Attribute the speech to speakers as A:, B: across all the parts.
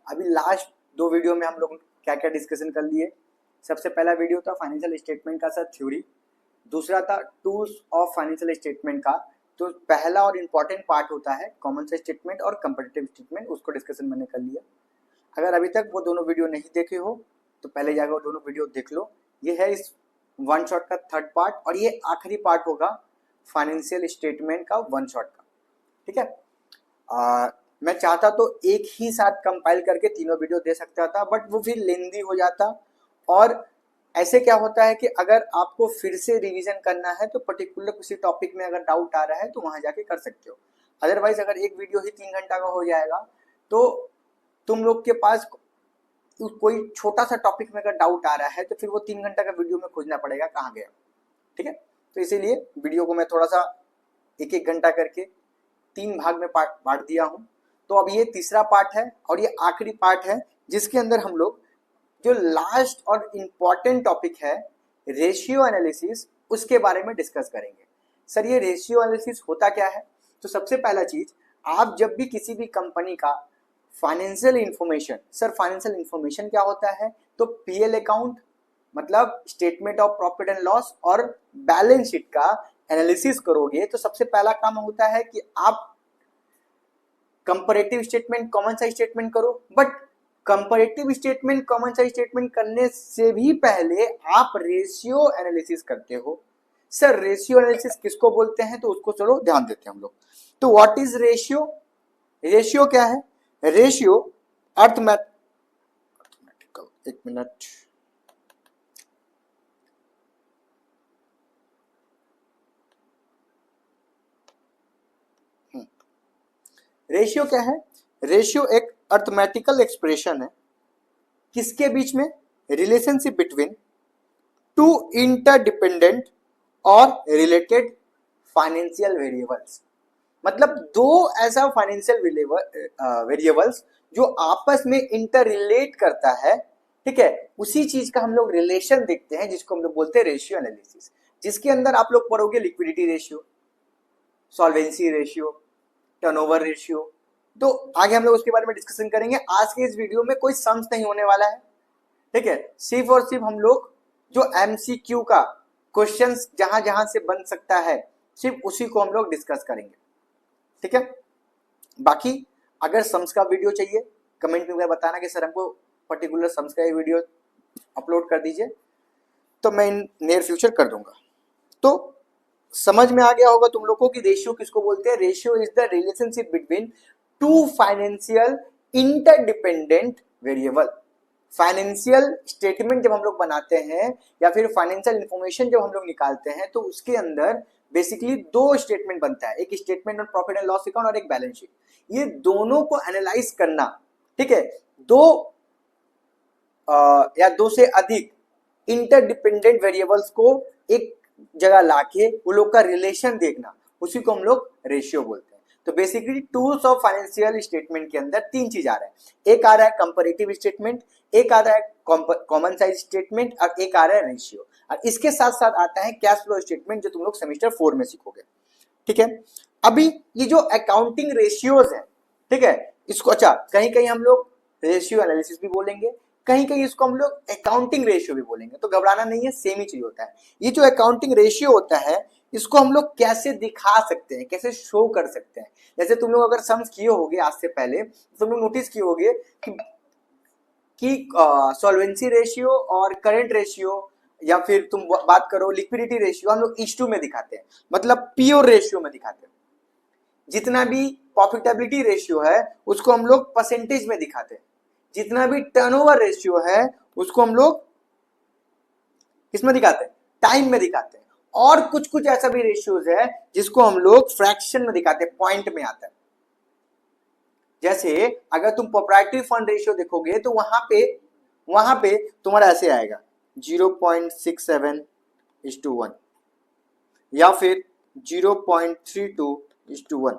A: अभी last 2 video में हम लोग क्या क्या डिस्कशन कर लिए। सबसे पहला वीडियो था फाइनेंशियल स्टेटमेंट का सर थ्योरी, दूसरा था टूल्स ऑफ फाइनेंशियल स्टेटमेंट का। तो पहला और इम्पॉर्टेंट पार्ट होता है कॉमन सेंस स्टेटमेंट और कंपैरेटिव स्टेटमेंट, उसको डिस्कशन मैंने कर लिया। अगर अभी तक वो दोनों वीडियो नहीं देखे हो तो पहले जाकर वो दोनों वीडियो देख लो। ये है इस वन शॉट का थर्ड पार्ट और ये आखिरी पार्ट होगा फाइनेंशियल स्टेटमेंट का वन शॉट का। ठीक है, मैं चाहता तो एक ही साथ कंपाइल करके तीनों वीडियो दे सकता था, बट वो फिर लेंदी हो जाता। और ऐसे क्या होता है कि अगर आपको फिर से रिवीजन करना है तो पर्टिकुलर किसी टॉपिक में अगर डाउट आ रहा है तो वहां जाके कर सकते हो। अदरवाइज अगर एक वीडियो ही 3 घंटा का हो जाएगा तो तुम लोग के पास कोई छोटा सा टॉपिक में अगर डाउट आ रहा है तो फिर वो 3 घंटा का वीडियो में खोजना पड़ेगा कहाँ गया। ठीक है, तो इसीलिए वीडियो को मैं थोड़ा सा एक एक घंटा करके 3 भाग में बांट दिया हूँ। तो अब ये तीसरा पार्ट है और ये आखिरी पार्ट है जिसके अंदर हम लोग जो लास्ट और इम्पॉर्टेंट टॉपिक है रेशियो एनालिसिस, उसके बारे में डिस्कस करेंगे। सर ये रेशियो एनालिसिस होता क्या है? तो सबसे पहला चीज, आप जब भी किसी भी कंपनी का financial information, sir financial information क्या होता है? तो पीएल अकाउंट मतलब statement of profit and loss और बैलेंस शीट का एनालिसिस करोगे तो सबसे पहला काम होता है कि आप comparative statement common size statement करो। But comparative statement common size statement करने से भी पहले आप रेशियो एनालिसिस करते हो। सर रेशियो एनालिसिस किसको बोलते हैं? तो उसको चलो ध्यान देते हैं हम लोग। तो व्हाट इज रेशियो? रेशियो क्या है? रेशियो अर्थमेटिकल, एक मिनट, रेशियो क्या है? रेशियो एक अर्थमेटिकल एक्सप्रेशन है किसके बीच में? रिलेशनशिप बिटवीन टू इंटरडिपेंडेंट और रिलेटेड फाइनेंशियल वेरिएबल्स। मतलब दो ऐसा फाइनेंशियल वेरिएबल्स जो आपस में इंटर रिलेट करता है। ठीक है, उसी चीज का हम लोग रिलेशन देखते हैं जिसको हम लोग बोलते हैं रेशियो एनालिसिस, जिसके अंदर आप लोग पढ़ोगे liquidity ratio, solvency ratio, turnover ratio. तो आगे हम लोग उसके बारे में डिस्कशन करेंगे। आज के इस वीडियो में कोई सम्स नहीं होने वाला है। ठीक है, सिर्फ और सिर्फ हम लोग जो एमसीक्यू का क्वेश्चंस जहां जहां से बन सकता है सिर्फ उसी को हम लोग डिस्कस करेंगे। ठीक है, बाकी अगर सम्स का वीडियो चाहिए कमेंट में बताना कि सर हमको पर्टिकुलर सम्स का ये वीडियो अपलोड कर दीजिए, तो मैं इन नियर फ्यूचर कर दूंगा। तो समझ में आ गया होगा तुम लोगों को कि रेशियो किसको बोलते हैं। Ratio is the relationship between two financial interdependent variable. Financial statement जब हम लोग बनाते हैं या फिर फाइनेंशियल इंफॉर्मेशन जब हम लोग निकालते हैं तो उसके अंदर बेसिकली दो स्टेटमेंट बनता है, एक statement of profit and loss account और एक बैलेंस शीट। ये दोनों को एनालाइज करना, ठीक है, दो या दो से अधिक इंटरडिपेंडेंट वेरिएबल्स को एक जगह लाके वो लोग का रिलेशन देखना, उसी को हम लोग रेशियो बोलते हैं। तो basically tools of financial statement के अंदर 3 चीज आ रहा है। एक आ रहा है कंपैरेटिव स्टेटमेंट, एक आ रहा है कॉमन साइज स्टेटमेंट और एक आ रहा है रेशियो। और इसके साथ साथ आता है कैश फ्लो स्टेटमेंट जो तुम लोग सेमेस्टर 4 में सीखोगे। ठीक है, अभी ये जो अकाउंटिंग रेशियोज है, ठीक है, इसको अच्छा कहीं कहीं हम लोग रेशियो एनालिसिस भी बोलेंगे, कहीं कहीं इसको हम लोग अकाउंटिंग रेशियो भी बोलेंगे। तो घबराना नहीं है, सेम ही चीज होता है। ये जो अकाउंटिंग रेशियो होता है इसको हम लोग कैसे दिखा सकते हैं, कैसे शो कर सकते हैं। जैसे तुम लोग अगर सम्स किए होगे आज से पहले, तुम लोग नोटिस किए होगे कि सॉल्वेंसी रेशियो और करंट रेशियो या फिर तुम बात करो लिक्विडिटी रेशियो, हम लोग इस टू में दिखाते हैं, मतलब प्योर रेशियो में दिखाते हैं। जितना भी प्रॉफिटेबिलिटी रेशियो है उसको हम लोग परसेंटेज में दिखाते हैं, जितना भी टर्नओवर रेशियो है उसको हम लोग किसमें दिखाते हैं? टाइम में दिखाते हैं। और कुछ कुछ ऐसा भी रेशियोज है जिसको हम लोग फ्रैक्शन में दिखाते हैं, पॉइंट में आता है। जैसे अगर तुम प्रोप्राइटरी फंड रेशियो देखोगे तो वहां पे तुम्हारा ऐसे आएगा 0.67:1 या फिर 0.32:1।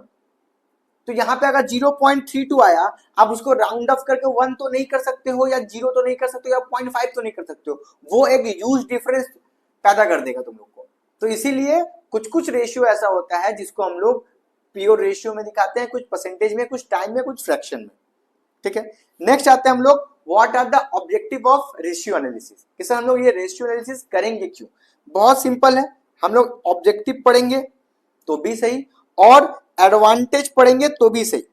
A: तो यहाँ पे अगर 0.32 आया, आप उसको राउंड ऑफ करके 1 तो नहीं कर सकते हो या 0 तो नहीं कर सकते हो या 0.5 तो नहीं कर सकते हो, वो एक ह्यूज डिफरेंस पैदा कर देगा तुम लोग को। तो इसीलिए कुछ कुछ रेशियो ऐसा होता है जिसको हम लोग प्योर रेशियो में दिखाते हैं, कुछ परसेंटेज में, कुछ टाइम में, कुछ फ्रैक्शन में। ठीक है, नेक्स्ट आते हैं हम लोग what are the objective of ratio analysis. कि सर हम लोग ये रेशियो एनालिसिस करेंगे क्यों? बहुत सिंपल है, हम लोग ऑब्जेक्टिव पढ़ेंगे तो भी सही और एडवांटेज पढ़ेंगे तो भी सही।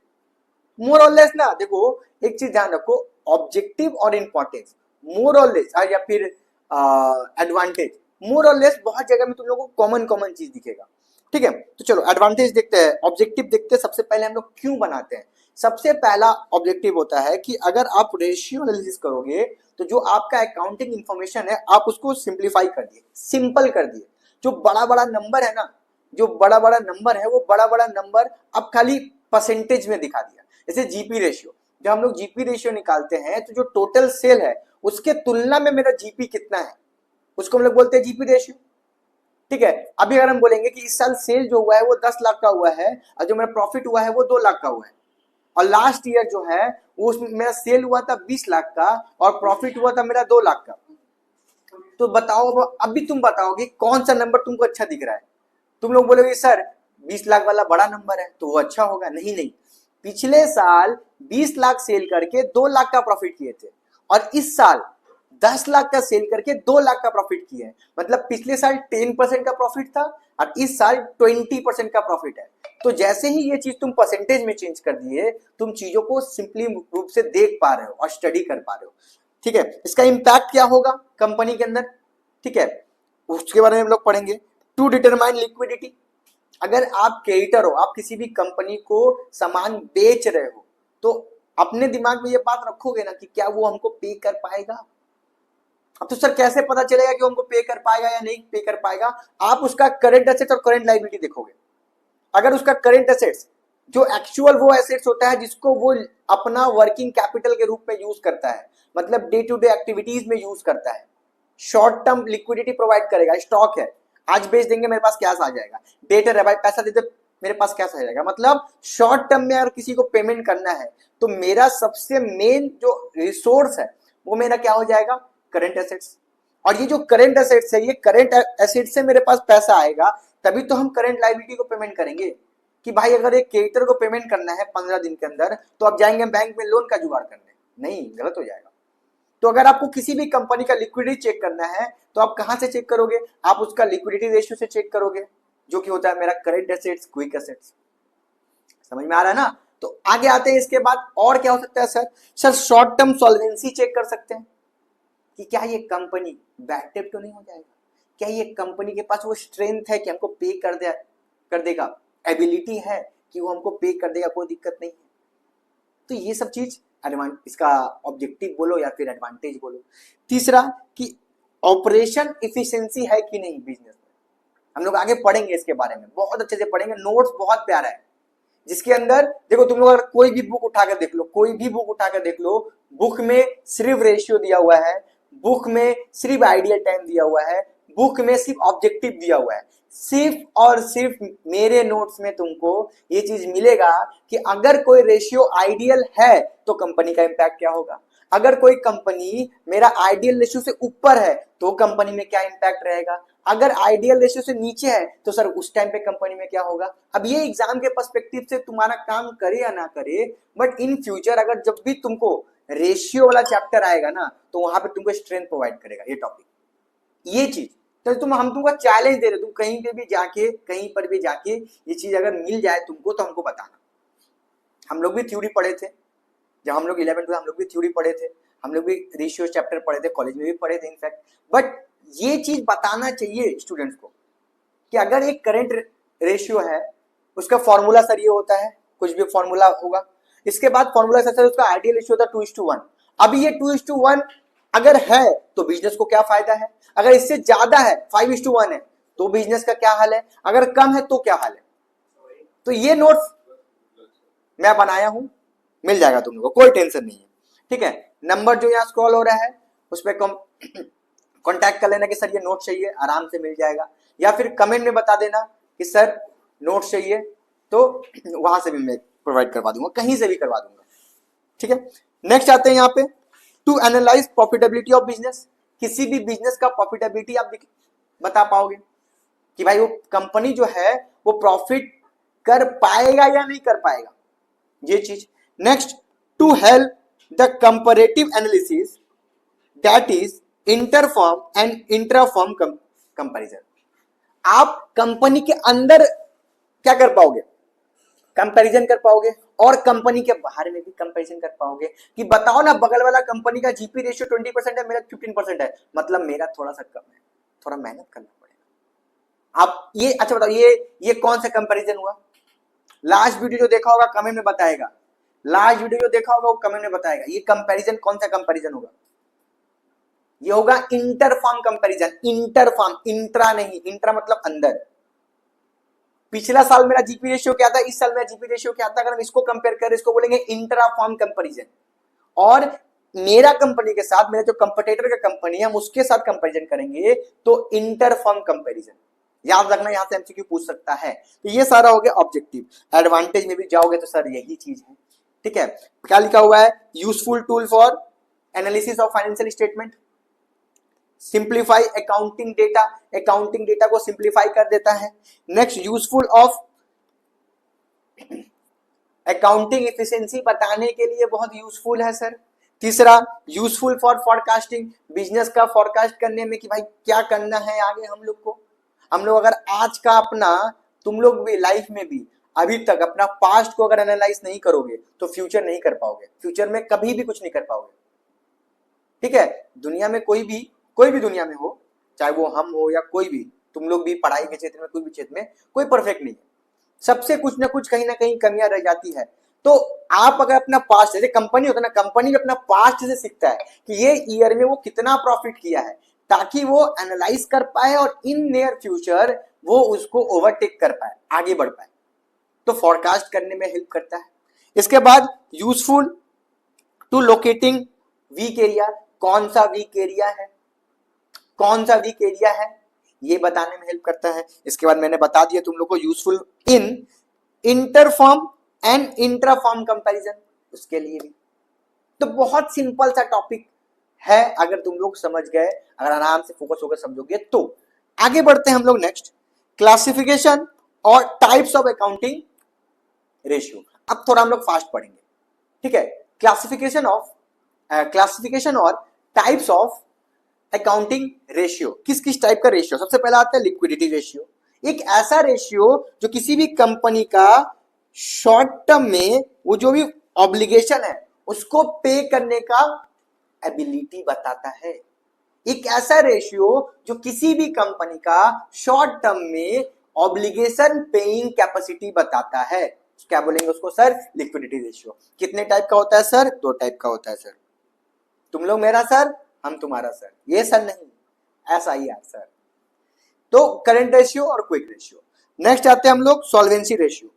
A: मोर और लेस ना, देखो एक चीज ध्यान रखो, ऑब्जेक्टिव और इंपॉर्टेंस, मोर और लेस या फिर एडवांटेज, मोर और लेस बहुत जगह में तुम लोगों को कॉमन कॉमन चीज दिखेगा। ठीक है, तो चलो एडवांटेज देखते हैं, ऑब्जेक्टिव देखते हैं। सबसे पहले हम लोग क्यों बनाते हैं। सबसे पहला ऑब्जेक्टिव होता है कि अगर आप रेशियो एनालिसिस करोगे तो जो आपका अकाउंटिंग इंफॉर्मेशन है आप उसको सिंप्लीफाई कर दिए, सिंपल कर दिए। जो बड़ा बड़ा नंबर है ना, जो बड़ा बड़ा नंबर है वो बड़ा बड़ा नंबर अब खाली परसेंटेज में दिखा दिया। जैसे जीपी रेशियो, जब हम लोग जीपी रेशियो निकालते हैं तो जो टोटल सेल है उसके तुलना में मेरा जीपी कितना है उसको हम लोग बोलते हैं जीपी रेशियो। ठीक है, अभी अगर हम बोलेंगे कि इस साल सेल जो हुआ है वो 10 लाख का हुआ है और जो मेरा प्रॉफिट हुआ है वो 2 लाख का हुआ है, और लास्ट ईयर जो है वो उसमें मेरा सेल हुआ था 20 लाख का और प्रॉफिट हुआ था मेरा 2 लाख का, तो बताओ अभी तुम बताओगे कौन सा नंबर तुमको अच्छा दिख रहा है। तुम लोग बोलोगे सर 20 लाख वाला बड़ा नंबर है तो वो अच्छा होगा। नहीं नहीं, पिछले साल 20 लाख सेल करके 2 लाख का प्रॉफिट किए थे और इस साल 10 लाख का सेल करके 2 लाख का प्रॉफिट किए हैं। मतलब पिछले साल 10% का प्रॉफिट था और इस साल 20% का प्रॉफिट है। तो जैसे ही ये चीज तुम परसेंटेज में चेंज कर दिए, तुम चीजों को सिंपली रूप से देख पा रहे हो और स्टडी कर पा रहे हो। ठीक है, इसका इंपैक्ट क्या होगा कंपनी के अंदर, ठीक है, उसके बारे में हम लोग पढ़ेंगे। टू डिटरमाइन लिक्विडिटी, अगर आप क्रेडिटर हो, आप किसी भी कंपनी को सामान बेच रहे हो तो अपने दिमाग में ये बात रखोगे ना कि क्या वो हमको पे कर पाएगा। अब तो सर कैसे पता चलेगा कि वो हमको पे कर पाएगा या नहीं पे कर पाएगा। आप उसका करंट एसेट्स और करंट लायबिलिटी देखोगे। अगर उसका करंट एसेट्स जो एक्चुअल वो एसेट्स होता है जिसको वो अपना वर्किंग कैपिटल के रूप में यूज करता है, मतलब डे टू डे एक्टिविटीज में यूज करता है, शॉर्ट टर्म लिक्विडिटी प्रोवाइड करेगा, स्टॉक है, आज बेच देंगे मेरे पास कैश आ जाएगा, डेटर है भाई पैसा दे दे मेरे पास कैश आ जाएगा, मतलब शॉर्ट टर्म में अगर किसी को पेमेंट करना है तो मेरा सबसे मेन जो रिसोर्स है वो मेरा क्या हो जाएगा, करंट एसेट्स। और ये जो करंट एसेट्स है, ये करंट एसेट्स से मेरे पास पैसा आएगा तभी तो हम करंट लायबिलिटी को पेमेंट करेंगे। कि भाई अगर एक क्रेडिटर को पेमेंट करना है 15 दिन के अंदर तो आप जाएंगे बैंक में लोन का जुगाड़ करने, नहीं, गलत हो जाएगा। तो अगर आपको किसी भी कंपनी का लिक्विडिटी चेक करना है तो आप कहां से चेक करोगे, आप उसका लिक्विडिटी रेशियो से चेक करोगे जो कि होता है मेरा करंट एसेट्स क्विक एसेट्स। समझ में आ रहा है ना। तो आगे आते हैं, इसके बाद और क्या हो सकता है sir short term solvency check कर सकते हैं कि क्या ये कंपनी बैड डेट तो नहीं हो जाएगा, क्या ये कंपनी के पास वो स्ट्रेंथ है कि हमको पे कर देगा, एबिलिटी है कि वो हमको पे कर देगा, कोई दिक्कत नहीं है। तो ये सब चीज इसका ऑब्जेक्टिव बोलो या फिर एडवांटेज बोलो। तीसरा कि ऑपरेशन इफिशिएंसी है कि नहीं बिजनेस में, हम लोग आगे पढ़ेंगे इसके बारे में, बहुत अच्छे से पढ़ेंगे। नोट्स बहुत प्यारा है जिसके अंदर देखो तुम लोग अगर कोई भी बुक उठाकर देख लो, कोई भी बुक उठाकर देख लो, बुक में सिर्फ रेशियो दिया हुआ है, बुक में सिर्फ आइडियल टाइम दिया हुआ है, बुक में सिर्फ ऑब्जेक्टिव दिया हुआ है। सिर्फ और सिर्फ मेरे नोट्स में तुमको ये चीज मिलेगा कि अगर कोई रेशियो आइडियल है तो कंपनी का इंपैक्ट क्या होगा, अगर कोई कंपनी मेरा आइडियल रेशियो से ऊपर है तो कंपनी में क्या इंपैक्ट रहेगा, अगर आइडियल रेशियो से नीचे है तो सर उस टाइम पे कंपनी में क्या होगा। अब ये एग्जाम के पर्सपेक्टिव से तुम्हारा काम करे या ना करे, बट इन फ्यूचर अगर जब भी तुमको रेशियो वाला चैप्टर आएगा ना तो वहां पे तुमको स्ट्रेंथ प्रोवाइड करेगा ये टॉपिक, ये चीज। तो हम तुमको चैलेंज दे रहे, तुम कहीं पे भी जाके कहीं पर भी जाके ये चीज अगर मिल जाए तुमको तो हमको बताना। हम लोग भी थ्योरी पढ़े थे, जब हम लोग 11th में हम लोग भी थ्योरी पढ़े थे, हम लोग भी रेशियो चैप्टर पढ़े थे, कॉलेज में भी पढ़े थे इनफैक्ट। बट ये चीज बताना चाहिए स्टूडेंट्स को कि अगर एक करंट रेशियो है उसका फॉर्मूला सर ये होता है, कुछ भी फॉर्मूला होगा, इसके बाद फॉर्मूला सर उसका आइडियल रेशियो होता है 2:1। अभी ये 2:1 अगर है तो बिजनेस को क्या फायदा है, अगर इससे ज्यादा है 5:1 है तो बिजनेस का क्या हाल है, अगर कम है तो क्या हाल है। तो ये नोट्स मैं बनाया हूं, मिल जाएगा तुम लोगों को, कोई टेंशन नहीं है। ठीक है, नंबर जो यहाँ स्क्रॉल हो रहा है उस पर कॉन्टैक्ट कर लेना कि सर ये नोट चाहिए, आराम से मिल जाएगा, या फिर कमेंट में बता देना कि सर नोट चाहिए तो वहां से भी मैं प्रोवाइड करवा दूंगा, कहीं से भी करवा दूंगा। ठीक है, नेक्स्ट आते हैं यहाँ पे to analyse profitability of business. किसी भी बिजनेस का प्रॉफिटेबिलिटी आप बता पाओगे कि भाई वो कंपनी जो है वो प्रॉफिट कर पाएगा या नहीं कर पाएगा, ये चीज। Next to help the comparative analysis that is interfirm and intrafirm comparison. आप कंपनी के अंदर क्या कर पाओगे, कंपैरिजन कर पाओगे, और कंपनी के बाहर में भी कंपैरिजन कर पाओगे कि बताओ ना, बगल वाला कंपनी का जीपी रेशियो 20% है, मेरा 15% है, मतलब मेरा थोड़ा सा कम है, थोड़ा मेहनत करना पड़ेगा। आप ये अच्छा बताओ, ये कौन सा कंपैरिजन हुआ? लास्ट वीडियो जो देखा होगा कमेंट में बताएगा, लास्ट वीडियो जो देखा होगा वो कमेंट में बताएगा, ये कंपैरिजन कौन सा कंपैरिजन होगा? ये होगा इंटरफॉर्म कंपैरिजन। इंटरफॉर्म, इंट्रा नहीं, इंट्रा मतलब अंदर। पिछला साल मेरा जीपी रेशियो क्या था, इस साल मेरा जीपी रेशियो क्या था, अगर हम इसको कंपेयर करें इसको बोलेंगे इंट्राफॉर्म कंपैरिजन। और मेरा कंपनी के साथ, मेरे जो कंपटीटर का कंपनी है, हम उसके साथ कंपैरिजन करेंगे तो इंटरफॉर्म कंपैरिजन। याद रखना, यहां से एमसीक्यू पूछ सकता है। तो ये सारा हो गया ऑब्जेक्टिव। एडवांटेज में भी जाओगे तो सर यही चीज है, ठीक है। क्या लिखा हुआ है? Useful tool for analysis of financial statement, simplify accounting data, accounting data को सिंप्लीफाई कर देता है। Next, useful of accounting efficiency बताने के लिए बहुत यूजफुल है सर। तीसरा, यूजफुल फॉर फॉरकास्टिंग, बिजनेस का फॉरकास्ट करने में कि भाई क्या करना है आगे हम लोग को। हम लोग अगर आज का अपना, तुम लोग भी लाइफ में भी अभी तक अपना पास्ट को अगर एनालाइज नहीं करोगे तो फ्यूचर नहीं कर पाओगे, फ्यूचर में कभी भी कुछ नहीं कर पाओगे, ठीक है। दुनिया में कोई भी दुनिया में हो, चाहे वो हम हो या कोई भी, तुम लोग भी पढ़ाई के क्षेत्र में, कोई भी क्षेत्र में कोई परफेक्ट नहीं है, सबसे कुछ ना कुछ कहीं ना कहीं कमियां रह जाती है। तो आप अगर अपना पास्ट, जैसे कंपनी होता है ना, कंपनी भी अपना पास्ट से सीखता है कि ये ईयर में वो कितना प्रॉफिट किया है, ताकि वो एनालाइज कर पाए और इन नियर फ्यूचर वो उसको ओवरटेक कर पाए, आगे बढ़ पाए। तो फॉरकास्ट करने में हेल्प करता है। इसके बाद useful to locating weak area, कौन सा वीक एरिया है, कौन सा वीक एरिया है, ये बताने में हेल्प करता है। इसके बाद मैंने बता दिया तुम लोग को useful in interform and इंट्राफॉर्म comparison, उसके लिए भी। तो बहुत सिंपल सा टॉपिक है, अगर तुम लोग समझ गए, अगर आराम से फोकस होकर समझोगे तो। आगे बढ़ते हैं हम लोग नेक्स्ट, क्लासिफिकेशन और टाइप्स ऑफ अकाउंटिंग रेशियो। अब थोड़ा हम लोग फास्ट पढ़ेंगे, ठीक है। क्लासिफिकेशन और टाइप्स ऑफ अकाउंटिंग रेशियो, किस किस टाइप का रेशियो? सबसे पहला आता है लिक्विडिटी रेशियो, एक ऐसा रेशियो जो किसी भी कंपनी का शॉर्ट टर्म में वो जो भी ऑब्लिगेशन है उसको पे करने का एबिलिटी बताता है। एक ऐसा रेशियो जो किसी भी कंपनी का शॉर्ट टर्म में ऑब्लिगेशन पेइंग कैपेसिटी बताता है, क्या बोलेंगे उसको सर? Liquidity ratio. कितने टाइप का होता है सर? 2 टाइप का होता है सर। तुम लोग मेरा सर, हम तुम्हारा सर, ये सर नहीं, ऐसा ही यार सर। तो करंट रेशियो और क्विक रेशियो। नेक्स्ट आते हैं हम लोग सॉल्वेंसी रेशियो।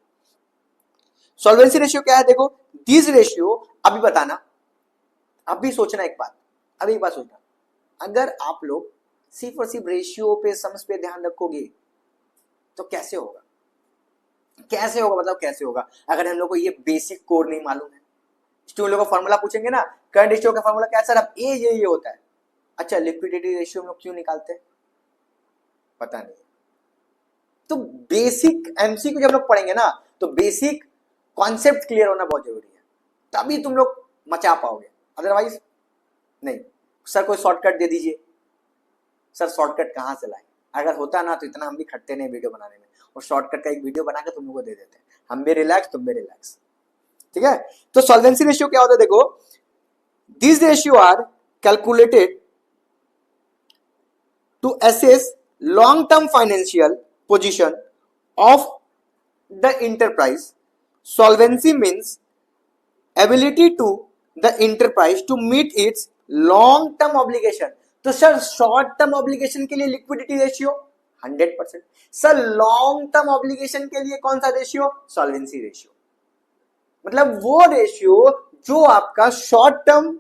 A: सॉल्वेंसी रेशियो क्या है? देखो, दिस रेशियो, अभी बताना, अभी सोचना एक बात, अभी एक बात सोचना, अगर आप लोग सिर्फ और सिर्फ रेशियो पे, सम्स पे ध्यान रखोगे तो कैसे होगा? कैसे होगा मतलब कैसे होगा? अगर हम लोग को ये बेसिक कोड नहीं मालूम है, तुम लोग को फॉर्मूला पूछेंगे ना, करंट रेशियो का फॉर्मूला क्या है सर? अब ये होता है। अच्छा, लिक्विडिटी रेशियो हम लोग क्यों निकालते हैं? पता नहीं। तो बेसिक एमसीक्यू जब लोग पढ़ेंगे ना, तो बेसिक कॉन्सेप्ट क्लियर होना बहुत जरूरी है, तभी तुम लोग मचा पाओगे, अदरवाइज नहीं। सर कोई शॉर्टकट दे दीजिए, सर शॉर्टकट कहाँ से लाए? अगर होता ना तो इतना हम भी खटते नहीं वीडियो बनाने में, और शॉर्टकट का एक वीडियो बना के तुम लोग को दे देते हैं, हम भी रिलैक्स, तुम भी रिलैक्स, ठीक है। तो सॉल्वेंसी रेशियो क्या होता है? देखो, this ratio are calculated to assess long-term financial position of the enterprise. Solvency means ability to the enterprise to meet its long-term obligation. तो सर शॉर्ट टर्म ऑब्लिगेशन के लिए liquidity ratio 100%, sir long term obligation के लिए कौन सा ratio? Solvency ratio. मतलब वो ratio जो आपका short term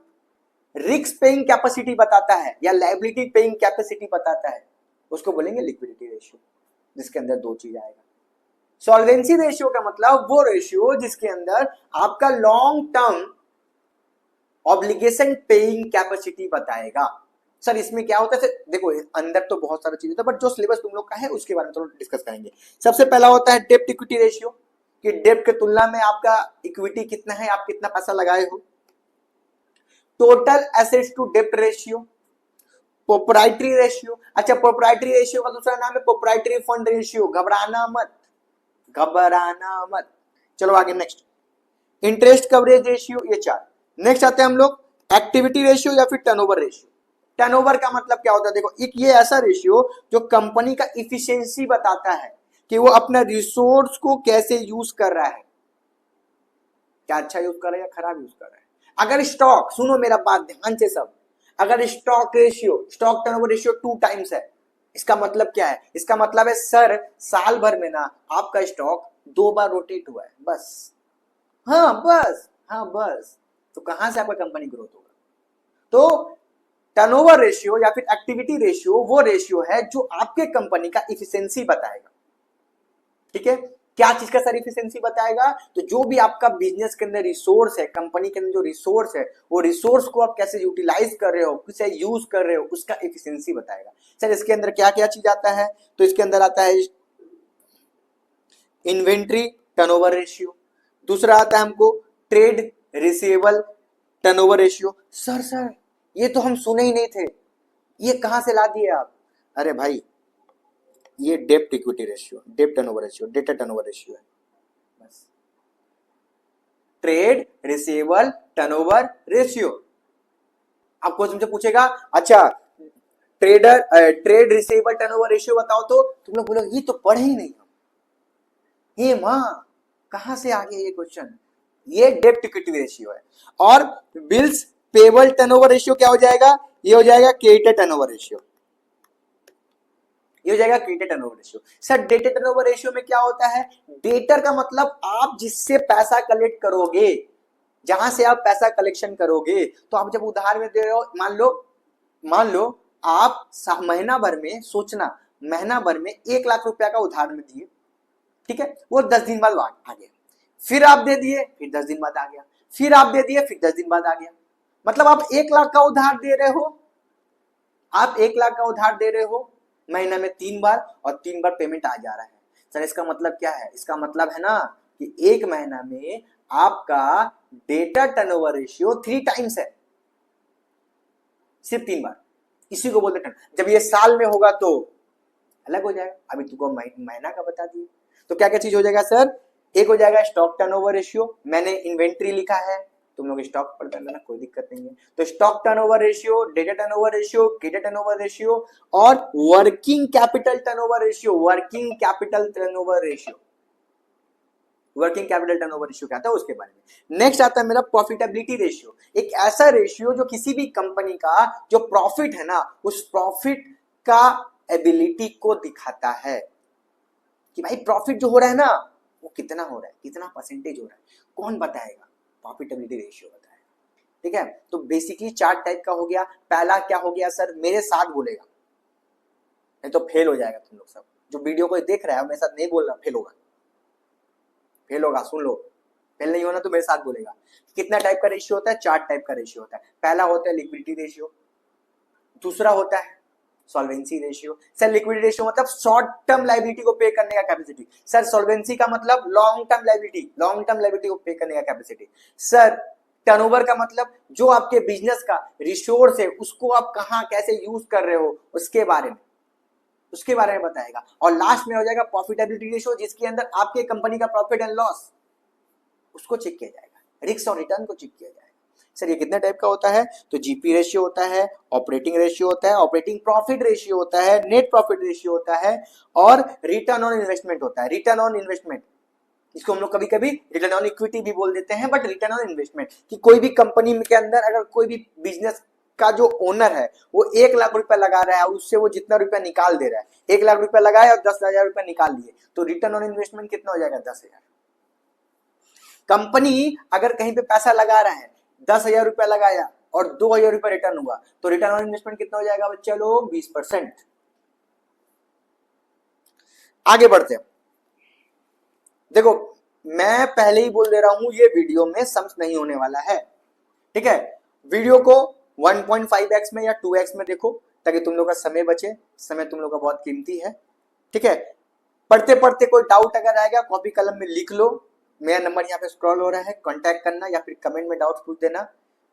A: risk paying capacity बताता है या लायबिलिटी पेइंग कैपेसिटी बताता है, उसको बोलेंगे लिक्विडिटी रेशियो, जिसके अंदर 2 चीज आएगा। सॉल्वेंसी रेशियो का मतलब वो रेशियो जिसके अंदर आपका long term obligation paying capacity बताएगा। सर इसमें क्या होता है? देखो, अंदर तो बहुत सारा चीज होता है, बट जो सिलेबस तुम लोग का है उसके बारे में थोड़ा डिस्कस करेंगे। सबसे पहला होता है डेब्ट इक्विटी रेशियो, कि डेब्ट के तुलना में आपका इक्विटी कितना है, आप कितना पैसा लगाए हो। टोटल एसेट्स टू डेप्ट रेशियो, प्रोप्राइटरी रेशियो। अच्छा, प्रोप्राइटरी रेशियो का दूसरा नाम है प्रोप्राइटरी फंड रेशियो। घबराना मत, घबराना मत। चलो आगे नेक्स्ट, इंटरेस्ट कवरेज रेशियो, ये 4। नेक्स्ट आते हैं हम लोग एक्टिविटी रेशियो या फिर टर्नओवर रेशियो। टर्नओवर का मतलब क्या होता है? देखो, एक ये ऐसा रेशियो जो कंपनी का इफिशिएंसी बताता है कि वो अपना रिसोर्स को कैसे यूज कर रहा है, क्या अच्छा यूज कर रहा है या खराब यूज कर रहा है। अगर स्टॉक, सुनो मेरा बात ध्यान से सब, अगर stock ratio, stock turnover ratio 2 times है, इसका मतलब क्या है? इसका मतलब है सर साल भर में ना आपका स्टॉक 2 बार रोटेट हुआ है, बस। हाँ बस, हाँ बस, तो कहां से आपका कंपनी ग्रोथ होगा? तो टर्नओवर रेशियो या फिर एक्टिविटी रेशियो वो रेशियो है जो आपके कंपनी का इफिशिएंसी बताएगा। ठीक है, क्या चीज का सर इफिशिएंसी बताएगा? तो जो भी आपका बिजनेस के अंदर रिसोर्स है, कंपनी के अंदर जो रिसोर्स है, वो रिसोर्स को आप कैसे यूटिलाइज कर रहे हो, किसे यूज कर रहे हो, उसका इफिशिएंसी बताएगा। सर इसके अंदर क्या क्या चीज आता है? तो इसके अंदर आता है इन्वेंट्री टर्नओवर रेशियो, दूसरा आता है हमको trade receivable turnover ratio. Sir ये तो हम सुने ही नहीं थे, ये कहां से ला दिए आप? अरे भाई, ये डेप्ट इक्विटी रेशियो, डेप्ट turnover ratio, debtor turnover ratio है, बस। Trade receivable turnover ratio. आपको तुमसे पूछेगा, अच्छा ट्रेड रिसीवेबल टर्नओवर रेशियो बताओ, तो तुम लोग बोलोगे ये तो पढ़े ही नहीं हम। हे मां, कहां से आ गया ये क्वेश्चन? ये डेप्ट इक्विटी रेशियो है। और बिल्स पेबल टर्नओवर रेशियो क्या हो जाएगा? ये हो जाएगा क्रेडिटर टर्नओवर रेशियो, ये हो जाएगा creditor turnover ratio. Sir debtor turnover ratio में क्या होता है? डेटर का मतलब आप जिससे पैसा कलेक्ट करोगे, जहां से आप पैसा कलेक्शन करोगे, तो आप जब उधार में दे रहे हो, मान लो आप महीना भर में, सोचना महीना भर में 1 लाख रुपया का उधार में दिए, ठीक है, वो 10 दिन बाद आ गया, फिर आप दे दिए, फिर 10 दिन बाद आ गया, फिर आप दे दिए, फिर 10 दिन बाद आ गया। मतलब आप 1 लाख का उधार दे रहे हो, आप 1 लाख का उधार दे रहे हो महीना में 3 बार, और 3 बार पेमेंट आ जा रहा है। सर इसका मतलब क्या है? इसका मतलब है ना कि 1 महीना में आपका डेटा टर्नओवर रेशियो 3 टाइम्स है, सिर्फ 3 बार। इसी को बोलते हैं। जब ये साल में होगा तो अलग हो जाएगा, अभी तुमको महीना का बता दिए। तो क्या क्या चीज हो जाएगा सर? एक हो जाएगा स्टॉक टर्नओवर रेशियो, मैंने इन्वेंट्री लिखा है, तुम लोग स्टॉक पढ़ लेना, कोई दिक्कत नहीं है। तो stock turnover ratio, debtor turnover ratio, credit turnover ratio, और working capital turnover ratio. Working capital turnover ratio, working capital turnover ratio क्या आता है उसके बारे में। नेक्स्ट आता है मेरा प्रॉफिटेबिलिटी रेशियो, एक ऐसा रेशियो जो किसी भी कंपनी का जो प्रॉफिट है ना, उस प्रॉफिट का एबिलिटी को दिखाता है कि भाई प्रॉफिट जो हो रहा है ना, वो कितना हो रहा है, कितना परसेंटेज हो रहा है, कौन बताएगा? प्रॉफिटेबिलिटी रेशियो बताएगा। ठीक है, तो बेसिकली 4 टाइप का हो गया। पहला क्या हो गया सर? मेरे साथ बोलेगा, नहीं तो फेल हो जाएगा तुम लोग सब। जो वीडियो को देख रहा है मेरे साथ नहीं बोल रहा, फेल होगा, फेल होगा, सुन लो। फेल नहीं होना तो मेरे साथ बोलेगा। कितना टाइप का रेशियो होता है? 4 टाइप का रेशियो होता है। पहला होता है लिक्विडिटी रेशियो, दूसरा होता है solvency ratio. Sir liquidity ratio मतलब शॉर्ट टर्म लायबिलिटी को पे करने का कैपेसिटी। सर सॉल्वेंसी का मतलब long term liability, long term liability को पे करने का कैपेसिटी। सर टर्नओवर का मतलब जो आपके बिजनेस का रिसोर्स है उसको आप कहां कैसे यूज कर रहे हो उसके बारे में, उसके बारे में बताएगा। और लास्ट में हो जाएगा प्रॉफिटेबिलिटी रेशियो, जिसके अंदर आपके कंपनी का प्रॉफिट एंड लॉस उसको चेक किया जाएगा, रिस्क और रिटर्न को चेक किया जाएगा। सर ये कितने टाइप का होता है? तो जीपी रेशियो होता है, ऑपरेटिंग रेशियो होता है, ऑपरेटिंग प्रॉफिट रेशियो होता है, नेट प्रॉफिट रेशियो होता है, और रिटर्न ऑन इन्वेस्टमेंट होता है। रिटर्न ऑन इन्वेस्टमेंट, इसको हम लोग कभी कभी रिटर्न ऑन इक्विटी भी बोल देते हैं, बट रिटर्न ऑन इन्वेस्टमेंट कि कोई भी कंपनी के अंदर अगर कोई भी बिजनेस का जो ओनर है वो 1 लाख रुपया लगा रहा है, उससे वो जितना रुपया निकाल दे रहा है, 1 लाख रुपया लगाया और 10,000 रुपया निकाल लिए, तो रिटर्न ऑन इन्वेस्टमेंट कितना हो जाएगा? 10,000। कंपनी अगर कहीं पे पैसा लगा रहा है, 10,000 रुपया लगाया और 2,000 रुपया रिटर्न हुआ, तो रिटर्न ऑन इन्वेस्टमेंट कितना हो जाएगा बच्चा लोग? 20%। आगे बढ़ते हैं। देखो मैं पहले ही बोल दे रहा हूं, ये वीडियो में सम्स नहीं होने वाला है, ठीक है। वीडियो को 1.5x में या 2x में देखो, ताकि तुम लोग का समय बचे, समय तुम लोग का बहुत कीमती है, ठीक है। पढ़ते पढ़ते कोई डाउट अगर आएगा कॉपी कलम में लिख लो, मेरा नंबर यहाँ पे स्क्रॉल हो रहा है, कांटेक्ट करना या फिर कमेंट में डाउट पूछ देना,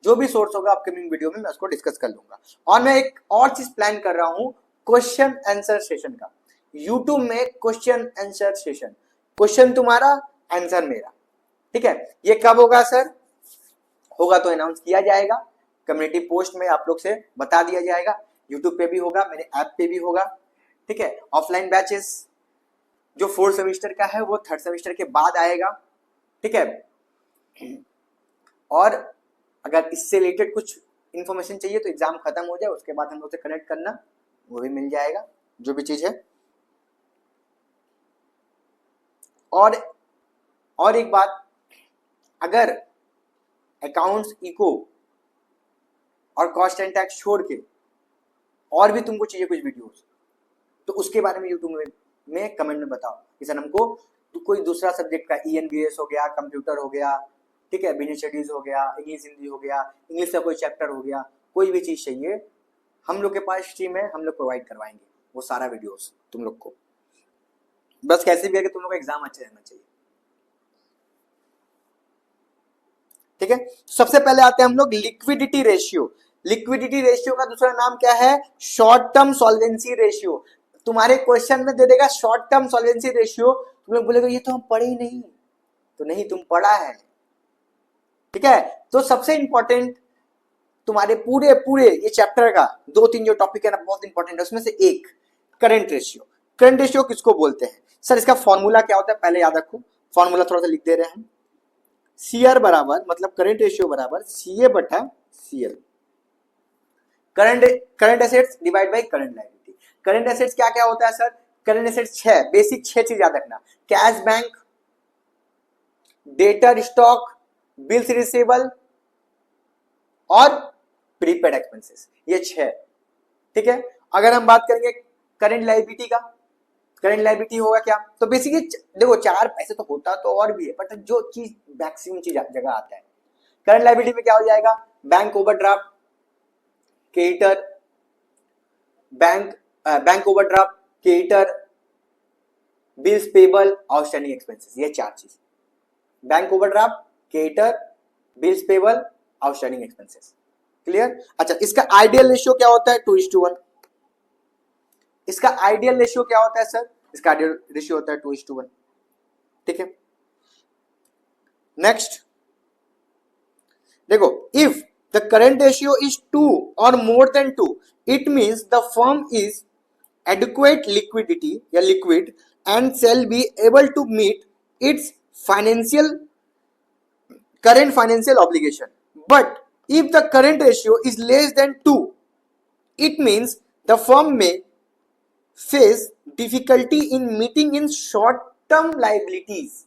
A: जो भी सोर्स होगा अपकमिंग वीडियो में मैं उसको डिस्कस कर लूंगा। और मैं एक और चीज प्लान कर रहा हूं, क्वेश्चन आंसर सेशन का, यूट्यूब में क्वेश्चन आंसर सेशन, क्वेश्चन तुम्हारा आंसर मेरा, ठीक है। ये कब होगा सर? होगा तो अनाउंस किया जाएगा, कम्युनिटी पोस्ट में आप लोग से बता दिया जाएगा, यूट्यूब पे भी होगा, मेरे ऐप पे भी होगा, ठीक है। ऑफलाइन बैचेस जो 4th सेमेस्टर का है वो 3rd सेमेस्टर के बाद आएगा, ठीक है। और अगर इससे रिलेटेड कुछ इंफॉर्मेशन चाहिए तो एग्जाम खत्म हो जाए उसके बाद हम लोग से कनेक्ट करना, वो भी मिल जाएगा जो भी चीज है। और एक बात, अगर अकाउंट्स, इको और कॉस्ट एंड टैक्स छोड़ के और भी तुमको चाहिए कुछ वीडियोस, तो उसके बारे में यूट्यूब में कमेंट में बताओ कि सर हमको तो कोई दूसरा सब्जेक्ट का ENBS हो गया, कंप्यूटर हो गया, ठीक है, बिजनेस स्टडीज हो गया, इंग्लिश हिंदी हो गया, इंग्लिश का कोई चैप्टर हो गया, कोई भी चीज चाहिए हम लोग के पास स्ट्रीम है, हम लोग प्रोवाइड करवाएंगे वो सारा वीडियोस तुम लोग को। बस कैसे भी है कि तुम लोग का एग्जाम अच्छा रहना चाहिए, ठीक है। सबसे पहले आते हैं हम लोग लिक्विडिटी रेशियो। लिक्विडिटी रेशियो का दूसरा नाम क्या है? Short term solvency ratio. तुम्हारे क्वेश्चन में दे देगा शॉर्ट टर्म सॉल्वेंसी रेशियो, तुम लोग बोलेगे ये तो हम पढ़े ही नहीं, तो नहीं, तुम पढ़ा है, ठीक है। तो सबसे इंपॉर्टेंट तुम्हारे पूरे पूरे ये चैप्टर का 2-3 जो टॉपिक है ना बहुत इंपॉर्टेंट है, उसमें से एक करंट रेशियो। करंट रेशियो किसको बोलते हैं सर? इसका फॉर्मूला क्या होता है पहले याद रखो, फॉर्मूला थोड़ा सा लिख दे रहे हैं हम। CR बराबर मतलब करंट रेशियो बराबर CA बटा CL, current assets divide by current liability. Current assets क्या क्या होता है सर? करंट एसेट्स 6 बेसिक 6 चीज याद रखना, cash bank, debtor stock, bills receivable और प्रीपेड एक्सपेंसेस, ये 6, ठीक है। अगर हम बात करेंगे करंट लायबिलिटी का, करंट लायबिलिटी होगा क्या? तो बेसिकली देखो 4 पैसे तो होता तो और भी है, बट जो चीज मैक्सिमम चीज जगह आता है करंट लायबिलिटी में क्या हो जाएगा? Bank overdraft, creditor, bank overdraft, creditor, bills payable, outstanding expenses, ये 4 चीज। Bank overdraft, creditor, bills payable, outstanding expenses, clear. अच्छा, इसका आइडियल रेशियो क्या होता है? 2:1। इसका आइडियल रेशियो क्या होता है सर? इसका आइडियल रेशियो होता है 2:1, ठीक है। नेक्स्ट देखो, if the current ratio is 2 और more then 2, it means the firm is adequate liquidity या liquid and shall be able to meet its current financial obligation. But if the current ratio is less than 2, it means the firm may face difficulty in meeting in short term liabilities.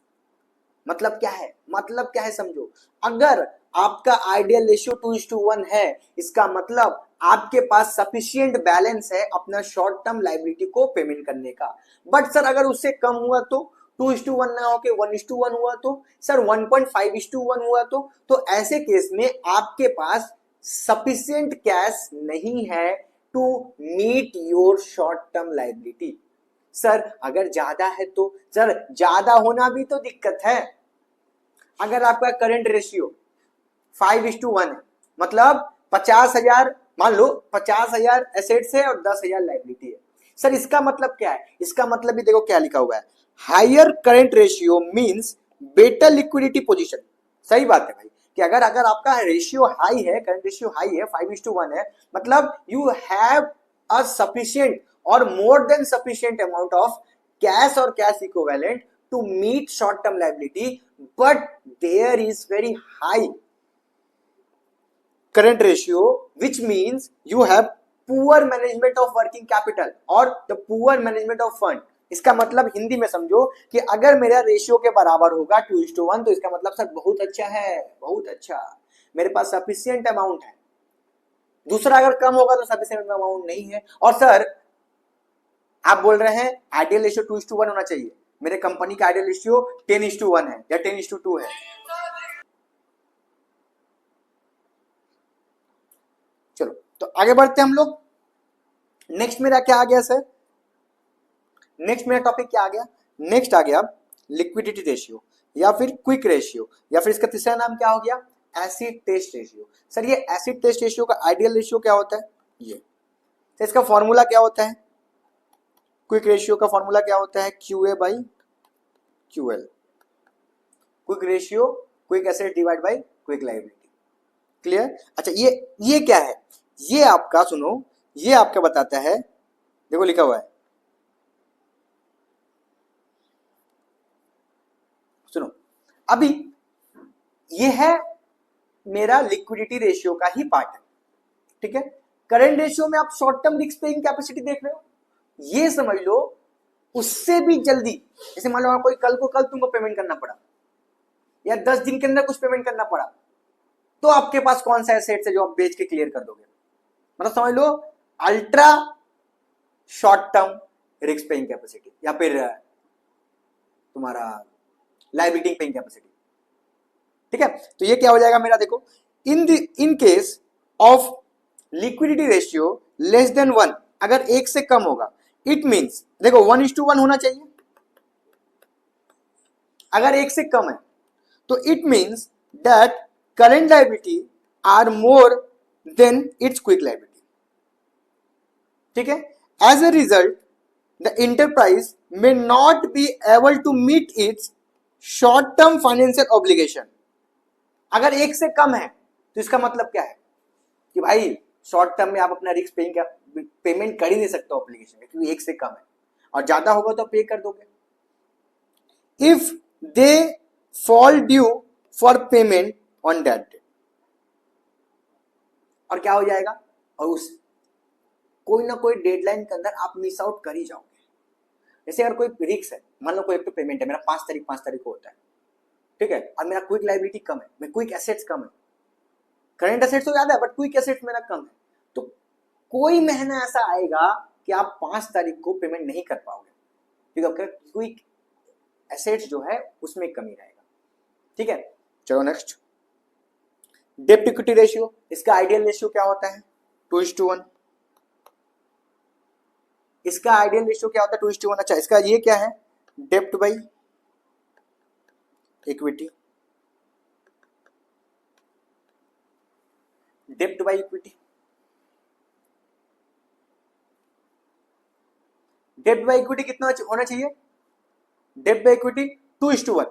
A: मतलब क्या है? मतलब क्या है समझो, अगर आपका ideal ratio 2:1 है, इसका मतलब आपके पास सफिशिएंट बैलेंस है अपना शॉर्ट टर्म लायबिलिटी को पेमेंट करने का। बट सर अगर उससे कम हुआ तो 2:1 ना होके 1:1 हुआ तो, सर 1.5:1 हुआ तो ऐसे केस में आपके पास सफिशिएंट कैश नहीं है to meet your short term liability. Sir अगर ज्यादा है तो, सर ज्यादा होना भी तो दिक्कत है। अगर आपका करंट रेशियो 5:1 है, मतलब 50,000, मान लो 50,000 एसेट्स है और 10,000 लायबिलिटी है। सर इसका मतलब क्या है? इसका मतलब भी देखो क्या लिखा हुआ है, higher current ratio means better liquidity position. सही बात है भाई, कि अगर आपका रेशियो हाई है, करंट रेशियो हाई है, 5:1 है, मतलब यू हैव अ सफिशिएंट और more than sufficient amount of cash और cash equivalent to meet short term liability, but there is very high current ratio, which means you have poor management of working capital और the poor management of fund। इसका मतलब हिंदी में समझो कि अगर मेरा ratio के बराबर होगा 2:1 तो इसका मतलब सर बहुत अच्छा है, बहुत अच्छा, मेरे पास सफिशिएंट अमाउंट है। दूसरा अगर कम होगा तो सफिशिएंट अमाउंट नहीं है। और सर आप बोल रहे हैं आइडियल रेशियो 2:1 होना चाहिए, मेरे कंपनी का आइडियल रेशियो 10:1 है या 10:2 है। चलो तो आगे बढ़ते हैं हम लोग। नेक्स्ट मेरा क्या आ गया सर? नेक्स्ट मेरा टॉपिक क्या आ गया? नेक्स्ट आ गया लिक्विडिटी रेशियो या फिर क्विक रेशियो, या फिर इसका तीसरा नाम क्या हो गया? Acid test ratio. सर ये एसिड टेस्ट रेशियो का आइडियल रेशियो क्या होता है? ये तो इसका फॉर्मूला क्या होता है? क्विक रेशियो का फॉर्मूला क्या होता है? QA by QL। Quick ratio quick asset divide by quick liability. Clear? अच्छा ये क्या है? ये आपका सुनो, ये आपका बताता है, देखो लिखा हुआ है, सुनो अभी ये है मेरा लिक्विडिटी रेशियो का ही पार्ट है, ठीक है। करंट रेशियो में आप short term risk paying capacity देख रहे हो, ये समझ लो उससे भी जल्दी, जैसे मान लो कोई कल तुमको पेमेंट करना पड़ा या 10 दिन के अंदर कुछ पेमेंट करना पड़ा, तो आपके पास कौन सा एसेट है जो आप बेच के क्लियर कर दोगे? मतलब समझ लो ultra short term risk paying capacity या फिर तुम्हारा लायबिलिटी पेइंग कैपेसिटी, ठीक है। तो ये क्या हो जाएगा मेरा, देखो in case of liquidity ratio less than 1, अगर 1 से कम होगा, इट मींस देखो 1:1 होना चाहिए। अगर 1 से कम है तो it means that current liability are more than its quick liability, ठीक है। As a result the enterprise may not be able to meet its short term financial obligation. अगर 1 से कम है तो इसका मतलब क्या है कि भाई शॉर्ट टर्म में आप अपना रिस्क पेमेंट कर ही नहीं सकते ऑब्लिगेशन में, क्योंकि 1 से कम है, और ज्यादा होगा तो पे कर दोगे। If they fall due for payment on that day, और क्या हो जाएगा, और उस कोई ना कोई डेडलाइन के अंदर आप मिस आउट कर ही जाओगे। जैसे अगर कोई रिस्क है, मान लो कोई एक तो पेमेंट है मेरा 5 तारीख को होता है, ठीक है, और मेरा क्विक लायबिलिटी कम है, मेरे क्विक एसेट्स कम है, करंट एसेट्स तो ज्यादा है बट क्विक एसेट्स मेरा कम है, तो कोई महीना ऐसा आएगा कि आप 5 तारीख को पेमेंट नहीं कर पाओगे, क्योंकि क्विक एसेट्स जो है उसमें कमी रहेगा, ठीक है। चलो नेक्स्ट, डेब्ट इक्विटी रेशियो, इसका आइडियल रेशियो क्या होता है? 2:1। इसका आइडियल रेशियो क्या होता है? 2:1। अच्छा इसका ये क्या है? डेब्ट बाई इक्विटी, डेब्ट बाई इक्विटी, डेब्ट बाई इक्विटी कितना होना चाहिए? डेब्ट बाई इक्विटी 2:1।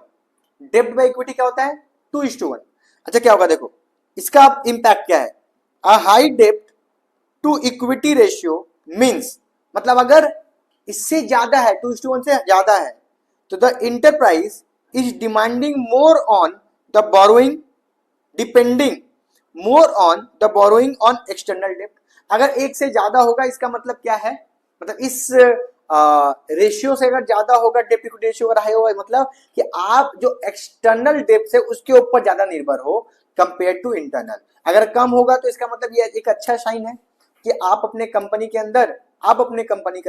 A: डेब्ट बाई इक्विटी क्या होता है? 2:1। अच्छा क्या होगा, देखो इसका इंपैक्ट क्या है? अ हाई डेब्ट टू इक्विटी रेशियो मींस, मतलब अगर इससे ज्यादा है, 2:1 से ज्यादा है, तो the enterprise is demanding more on the borrowing, depending more on the borrowing on external डेब्ट। अगर 1 से ज्यादा होगा इसका मतलब क्या है, मतलब इस रेशियो से अगर ज्यादा होगा, डेब्ट इक्विटी रेशियो अगर हाई होगा, मतलब कि आप जो एक्सटर्नल डेब्ट है उसके ऊपर ज्यादा निर्भर हो कंपेयर टू इंटरनल। अगर कम होगा तो इसका मतलब ये एक अच्छा साइन है कि आप अपने कंपनी के